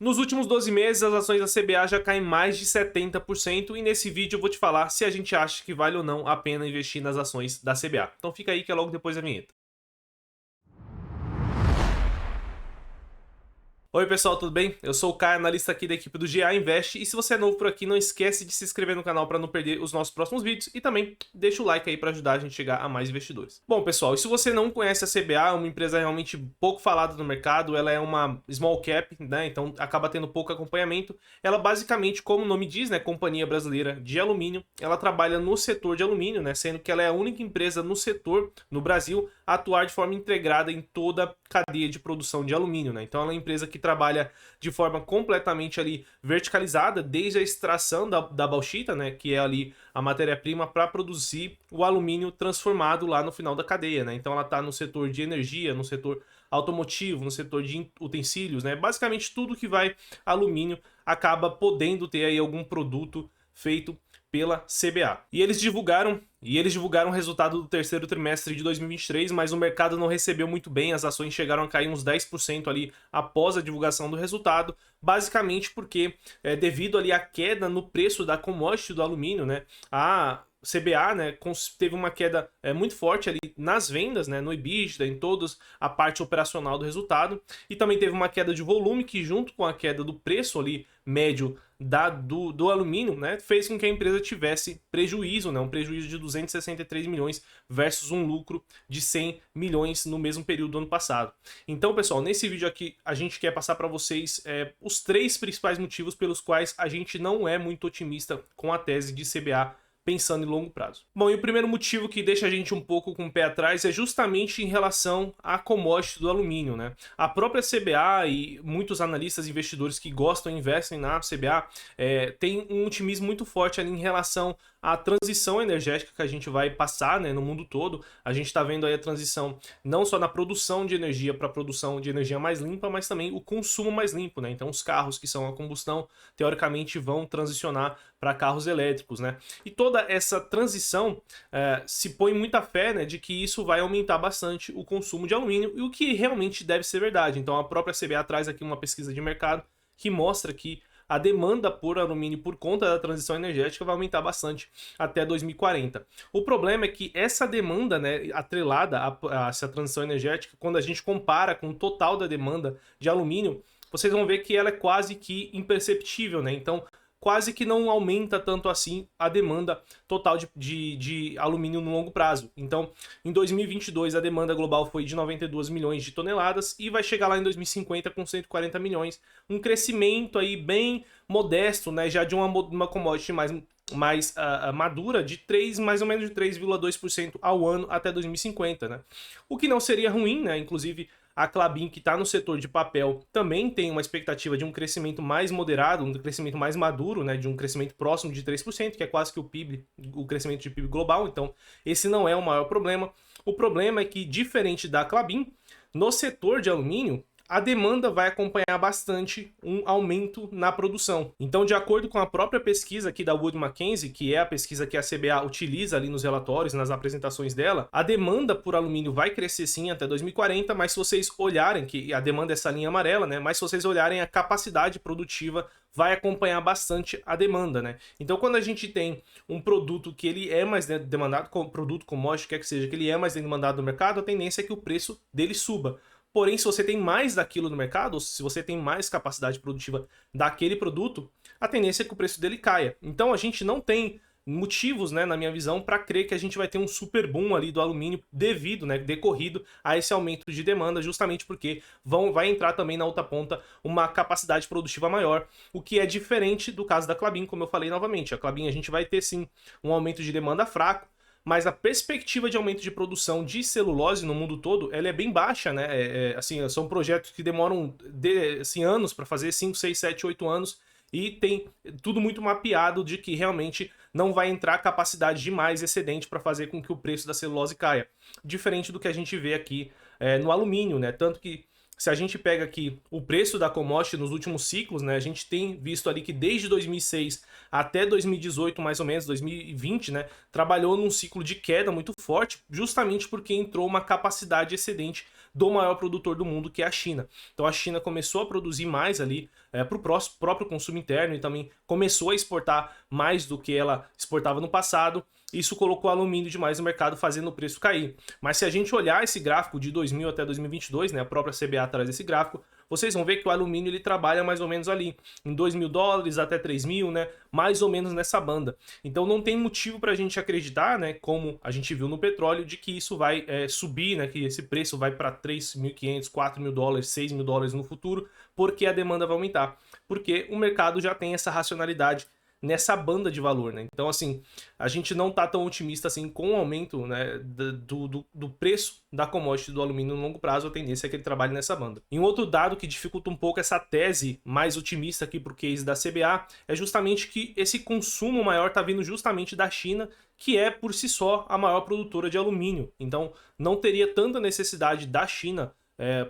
Nos últimos 12 meses, as ações da CBA já caem mais de 70% e nesse vídeo eu vou te falar se a gente acha que vale ou não a pena investir nas ações da CBA. Então fica aí que é logo depois da vinheta. Oi pessoal, tudo bem? Eu sou o Caio, analista aqui da equipe do GA Invest, e se você é novo por aqui, não esquece de se inscrever no canal para não perder os nossos próximos vídeos e também deixa o like aí para ajudar a gente a chegar a mais investidores. Bom pessoal, e se você não conhece a CBA, é uma empresa realmente pouco falada no mercado, ela é uma small cap, né? Então acaba tendo pouco acompanhamento. Ela basicamente, como o nome diz, né, Companhia Brasileira de Alumínio, ela trabalha no setor de alumínio, né, sendo que ela é a única empresa no setor, no Brasil, a atuar de forma integrada em toda a cadeia de produção de alumínio, né? Então ela é uma empresa que trabalha de forma completamente ali verticalizada, desde a extração da bauxita, né, que é ali a matéria-prima para produzir o alumínio transformado lá no final da cadeia, né? Então ela está no setor de energia, no setor automotivo, no setor de utensílios, né? Basicamente tudo que vai alumínio acaba podendo ter aí algum produto feito pela CBA. E eles divulgaram o resultado do terceiro trimestre de 2023, mas o mercado não recebeu muito bem, as ações chegaram a cair uns 10% ali após a divulgação do resultado, basicamente porque devido ali à queda no preço da commodity do alumínio, né, a CBA, né, teve uma queda muito forte ali nas vendas, né, no EBITDA, em toda a parte operacional do resultado, e também teve uma queda de volume que, junto com a queda do preço ali médio do alumínio, né, fez com que a empresa tivesse prejuízo, né, um prejuízo de 263 milhões versus um lucro de 100 milhões no mesmo período do ano passado. Então, pessoal, nesse vídeo aqui a gente quer passar para vocês os três principais motivos pelos quais a gente não é muito otimista com a tese de CBA pensando em longo prazo. Bom, e o primeiro motivo que deixa a gente um pouco com o pé atrás é justamente em relação à commodity do alumínio, né? A própria CBA e muitos analistas e investidores que gostam e investem na CBA tem um otimismo muito forte ali em relação à transição energética que a gente vai passar, né, no mundo todo. A gente está vendo aí a transição não só na produção de energia para a produção de energia mais limpa, mas também o consumo mais limpo, né? Então os carros que são a combustão, teoricamente, vão transicionar para carros elétricos, né? E toda essa transição se põe muita fé, né, de que isso vai aumentar bastante o consumo de alumínio, e o que realmente deve ser verdade. Então a própria CBA traz aqui uma pesquisa de mercado que mostra que a demanda por alumínio por conta da transição energética vai aumentar bastante até 2040. O problema é que essa demanda, né, atrelada a essa transição energética, quando a gente compara com o total da demanda de alumínio, vocês vão ver que ela é quase que imperceptível, né? Então quase que não aumenta tanto assim a demanda total de alumínio no longo prazo. Então, em 2022, a demanda global foi de 92 milhões de toneladas e vai chegar lá em 2050 com 140 milhões. Um crescimento aí bem modesto, né, já de uma commodity mais madura, de mais ou menos de 3,2% ao ano até 2050, né? O que não seria ruim, né? Inclusive, a Klabin, que está no setor de papel, também tem uma expectativa de um crescimento mais moderado, um crescimento mais maduro, né, de um crescimento próximo de 3%, que é quase que o PIB, o crescimento de PIB global. Então, esse não é o maior problema. O problema é que, diferente da Klabin, no setor de alumínio, a demanda vai acompanhar bastante um aumento na produção. Então, de acordo com a própria pesquisa aqui da Wood Mackenzie, que é a pesquisa que a CBA utiliza ali nos relatórios, nas apresentações dela, a demanda por alumínio vai crescer sim até 2040, mas se vocês olharem, que a demanda é essa linha amarela, né? Mas se vocês olharem, a capacidade produtiva vai acompanhar bastante a demanda, né? Então, quando a gente tem um produto que ele é mais demandado, produto commodity, quer que seja, que ele é mais demandado no mercado, a tendência é que o preço dele suba. Porém, se você tem mais daquilo no mercado, ou se você tem mais capacidade produtiva daquele produto, a tendência é que o preço dele caia. Então a gente não tem motivos, né, na minha visão, para crer que a gente vai ter um super boom ali do alumínio devido, né, decorrido a esse aumento de demanda, justamente porque vai entrar também na outra ponta uma capacidade produtiva maior, o que é diferente do caso da Klabin, como eu falei novamente. A Klabin a gente vai ter sim um aumento de demanda fraco, mas a perspectiva de aumento de produção de celulose no mundo todo, ela é bem baixa, né? Assim, são projetos que demoram assim, anos para fazer, 5, 6, 7, 8 anos, e tem tudo muito mapeado de que realmente não vai entrar capacidade demais excedente para fazer com que o preço da celulose caia. Diferente do que a gente vê aqui no alumínio, né? Tanto que se a gente pega aqui o preço da commodity nos últimos ciclos, né, a gente tem visto ali que desde 2006 até 2018, mais ou menos, 2020, né, trabalhou num ciclo de queda muito forte, justamente porque entrou uma capacidade excedente do maior produtor do mundo, que é a China. Então a China começou a produzir mais ali para o próprio consumo interno e também começou a exportar mais do que ela exportava no passado. Isso colocou alumínio demais no mercado, fazendo o preço cair. Mas se a gente olhar esse gráfico de 2000 até 2022, né, a própria CBA traz esse gráfico, vocês vão ver que o alumínio ele trabalha mais ou menos ali, em $2.000 até 3.000, né, mais ou menos nessa banda. Então não tem motivo para a gente acreditar, né, como a gente viu no petróleo, de que isso vai subir, né, que esse preço vai para $3.500, $4.000, $6.000 no futuro, porque a demanda vai aumentar. Porque o mercado já tem essa racionalidade nessa banda de valor, né? Então, assim, a gente não tá tão otimista assim com o aumento, né, do preço da commodity do alumínio no longo prazo. A tendência é que ele trabalhe nessa banda. E um outro dado que dificulta um pouco essa tese mais otimista aqui pro case da CBA é justamente que esse consumo maior tá vindo justamente da China, que é por si só a maior produtora de alumínio. Então, não teria tanta necessidade da China,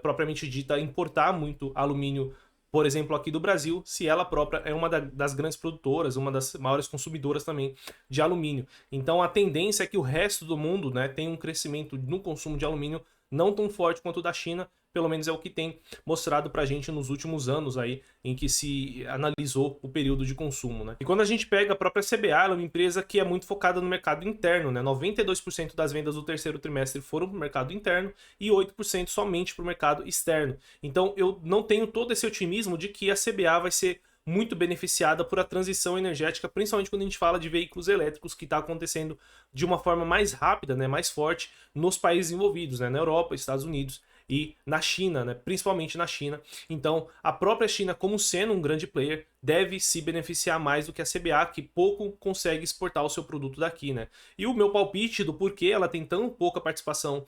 propriamente dita, importar muito alumínio, por exemplo, aqui do Brasil, se ela própria é uma das grandes produtoras, uma das maiores consumidoras também de alumínio. Então a tendência é que o resto do mundo, né, tenha um crescimento no consumo de alumínio não tão forte quanto o da China, pelo menos é o que tem mostrado pra gente nos últimos anos aí, em que se analisou o período de consumo, né? E quando a gente pega a própria CBA, ela é uma empresa que é muito focada no mercado interno, né? 92% das vendas do terceiro trimestre foram para o mercado interno e 8% somente para o mercado externo. Então eu não tenho todo esse otimismo de que a CBA vai ser muito beneficiada por a transição energética, principalmente quando a gente fala de veículos elétricos, que está acontecendo de uma forma mais rápida, né, mais forte nos países envolvidos, né, na Europa, Estados Unidos e na China, né, principalmente na China. Então, a própria China, como sendo um grande player, deve se beneficiar mais do que a CBA, que pouco consegue exportar o seu produto daqui, né? E o meu palpite do porquê ela tem tão pouca participação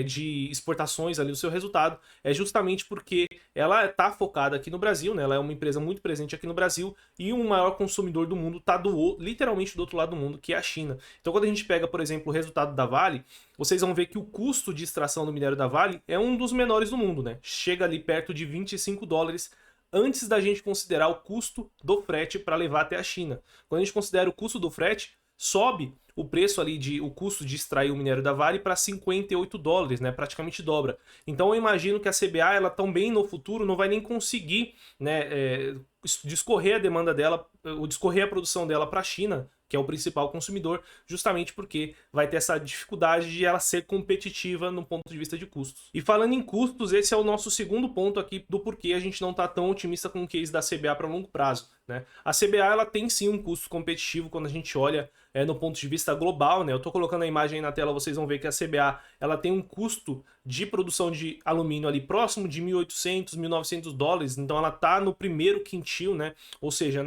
de exportações ali no seu resultado é justamente porque ela está focada aqui no Brasil, né? Ela é uma empresa muito presente aqui no Brasil e o maior consumidor do mundo está literalmente do outro lado do mundo, que é a China. Então, quando a gente pega, por exemplo, o resultado da Vale, vocês vão ver que o custo de extração do minério da Vale é um dos menores do mundo, né? Chega ali perto de $25 antes da gente considerar o custo do frete para levar até a China. Quando a gente considera o custo do frete, sobe o preço ali o custo de extrair o minério da Vale para $58, né? Praticamente dobra. Então eu imagino que a CBA, ela também no futuro não vai nem conseguir, né, discorrer a demanda dela, ou discorrer a produção dela para a China, que é o principal consumidor, justamente porque vai ter essa dificuldade de ela ser competitiva no ponto de vista de custos. E falando em custos, esse é o nosso segundo ponto aqui do porquê a gente não está tão otimista com o case da CBA para longo prazo, né? A CBA, ela tem sim um custo competitivo quando a gente olha no ponto de vista global, né? Eu estou colocando a imagem aí na tela, vocês vão ver que a CBA, ela tem um custo de produção de alumínio ali próximo de $1.800, $1.900, então ela tá no primeiro quintil, né? Ou seja,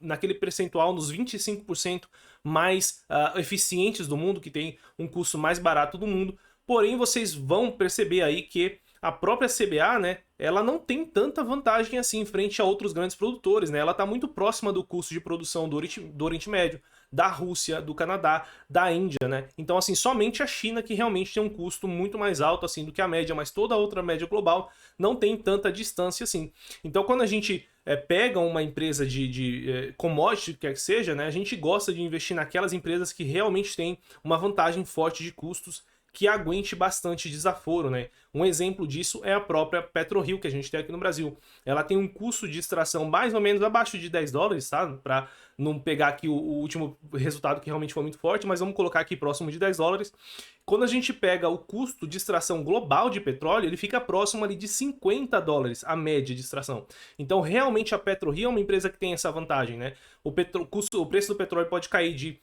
naquele percentual, nos 25% mais eficientes do mundo, que tem um custo mais barato do mundo. Porém, vocês vão perceber aí que a própria CBA, né, ela não tem tanta vantagem assim frente a outros grandes produtores, né? Ela está muito próxima do custo de produção do Oriente Médio, da Rússia, do Canadá, da Índia, né? Então, assim, somente a China que realmente tem um custo muito mais alto assim do que a média, mas toda a outra média global não tem tanta distância assim. Então, quando a gente pega uma empresa de commodity, quer que seja, né, a gente gosta de investir naquelas empresas que realmente têm uma vantagem forte de custos, que aguente bastante desaforo, né? Um exemplo disso é a própria PetroRio, que a gente tem aqui no Brasil. Ela tem um custo de extração mais ou menos abaixo de $10, tá? Para não pegar aqui o último resultado que realmente foi muito forte, mas vamos colocar aqui próximo de $10. Quando a gente pega o custo de extração global de petróleo, ele fica próximo ali de $50, a média de extração. Então, realmente a PetroRio é uma empresa que tem essa vantagem, né? O preço do petróleo pode cair de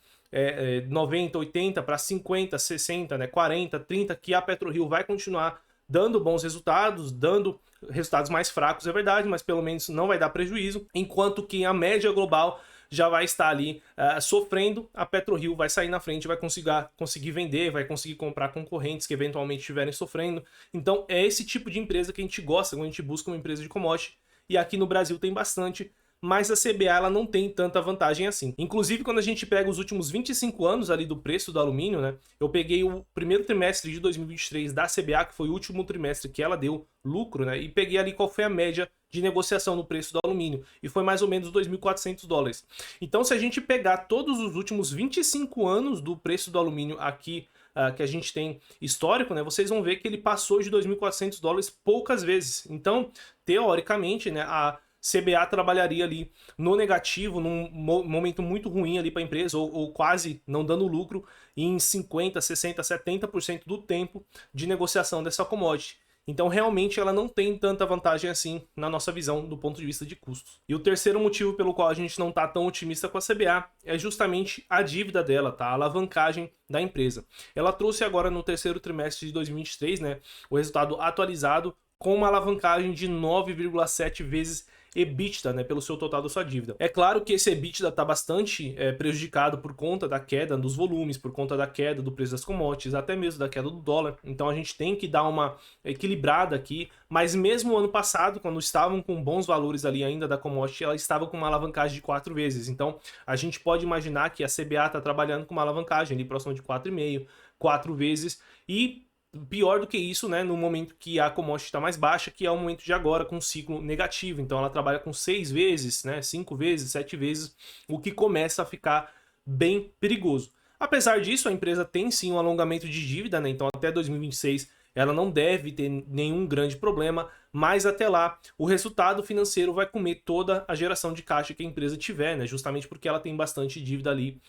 90, 80 para 50, 60, né, 40, 30, que a PetroRio vai continuar dando bons resultados, dando resultados mais fracos, é verdade, mas pelo menos não vai dar prejuízo, enquanto que a média global já vai estar ali sofrendo, a PetroRio vai sair na frente, vai conseguir vender, vai conseguir comprar concorrentes que eventualmente estiverem sofrendo. Então é esse tipo de empresa que a gente gosta quando a gente busca uma empresa de commodity, e aqui no Brasil tem bastante, mas a CBA ela não tem tanta vantagem assim. Inclusive, quando a gente pega os últimos 25 anos ali do preço do alumínio, né? Eu peguei o primeiro trimestre de 2023 da CBA, que foi o último trimestre que ela deu lucro, né? E peguei ali qual foi a média de negociação no preço do alumínio, e foi mais ou menos $2.400. Então, se a gente pegar todos os últimos 25 anos do preço do alumínio aqui que a gente tem histórico, né, vocês vão ver que ele passou de 2.400 dólares poucas vezes. Então, teoricamente, né, a CBA trabalharia ali no negativo, num momento muito ruim ali para a empresa, ou quase não dando lucro, em 50%, 60%, 70% do tempo de negociação dessa commodity. Então, realmente, ela não tem tanta vantagem assim na nossa visão do ponto de vista de custos. E o terceiro motivo pelo qual a gente não está tão otimista com a CBA é justamente a dívida dela, tá? A alavancagem da empresa. Ela trouxe agora no terceiro trimestre de 2023, né, o resultado atualizado com uma alavancagem de 9,7 vezes EBITDA, né, pelo seu total da sua dívida. É claro que esse EBITDA está bastante prejudicado por conta da queda dos volumes, por conta da queda do preço das commodities, até mesmo da queda do dólar. Então a gente tem que dar uma equilibrada aqui, mas mesmo ano passado, quando estavam com bons valores ali ainda da commodity, ela estava com uma alavancagem de 4 vezes. Então a gente pode imaginar que a CBA está trabalhando com uma alavancagem ali próxima de 4,5, 4 vezes, e pior do que isso, né, no momento que a commodity está mais baixa, que é o momento de agora, com um ciclo negativo. Então ela trabalha com 6 vezes, né, 5 vezes, 7 vezes, o que começa a ficar bem perigoso. Apesar disso, a empresa tem sim um alongamento de dívida, né, então até 2026 ela não deve ter nenhum grande problema, mas até lá o resultado financeiro vai comer toda a geração de caixa que a empresa tiver, né? Justamente porque ela tem bastante dívida ali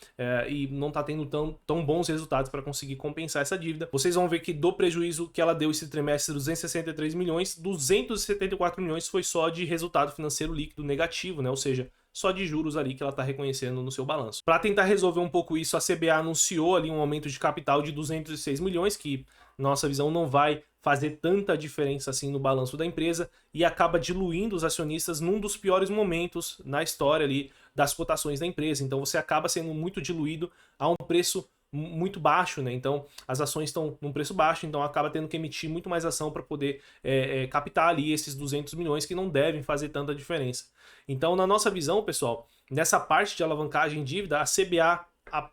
e não está tendo tão bons resultados para conseguir compensar essa dívida. Vocês vão ver que do prejuízo que ela deu esse trimestre, 263 milhões, 274 milhões foi só de resultado financeiro líquido negativo, né? Ou seja, só de juros ali que ela está reconhecendo no seu balanço. Para tentar resolver um pouco isso, a CBA anunciou ali um aumento de capital de 206 milhões, que nossa visão não vai fazer tanta diferença assim no balanço da empresa e acaba diluindo os acionistas num dos piores momentos na história ali das cotações da empresa. Então você acaba sendo muito diluído a um preço muito baixo, né? Então as ações estão num preço baixo, então acaba tendo que emitir muito mais ação para poder captar ali esses 200 milhões que não devem fazer tanta diferença. Então, na nossa visão, pessoal, nessa parte de alavancagem e dívida, a CBA,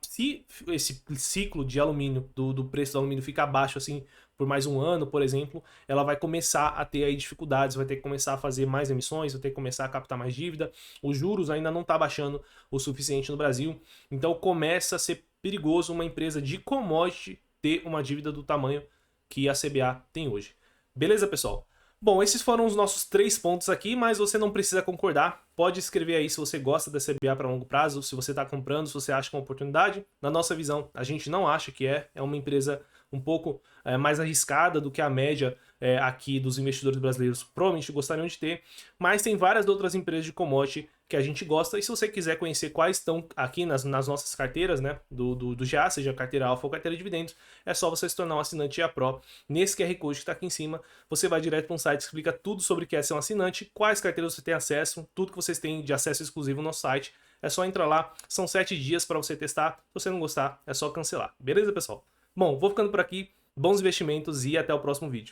se esse ciclo de alumínio, do preço do alumínio ficar baixo assim por mais um ano, por exemplo, ela vai começar a ter aí dificuldades, vai ter que começar a fazer mais emissões, vai ter que começar a captar mais dívida, os juros ainda não está baixando o suficiente no Brasil, então começa a ser perigoso uma empresa de commodity ter uma dívida do tamanho que a CBA tem hoje. Beleza, pessoal? Bom, esses foram os nossos 3 pontos aqui, mas você não precisa concordar. Pode escrever aí se você gosta da CBA para longo prazo, se você está comprando, se você acha que é uma oportunidade. Na nossa visão, a gente não acha que é uma empresa um pouco mais arriscada do que a média aqui dos investidores brasileiros provavelmente gostariam de ter, mas tem várias outras empresas de commodity que a gente gosta, e se você quiser conhecer quais estão aqui nas nossas carteiras, né, do GA, seja carteira alfa ou carteira de dividendos, é só você se tornar um assinante GA Pro. Nesse QR Code que está aqui em cima, você vai direto para um site que explica tudo sobre o que é ser um assinante, quais carteiras você tem acesso, tudo que vocês têm de acesso exclusivo no nosso site. É só entrar lá, são 7 dias para você testar, se você não gostar, é só cancelar. Beleza, pessoal? Bom, vou ficando por aqui, bons investimentos e até o próximo vídeo.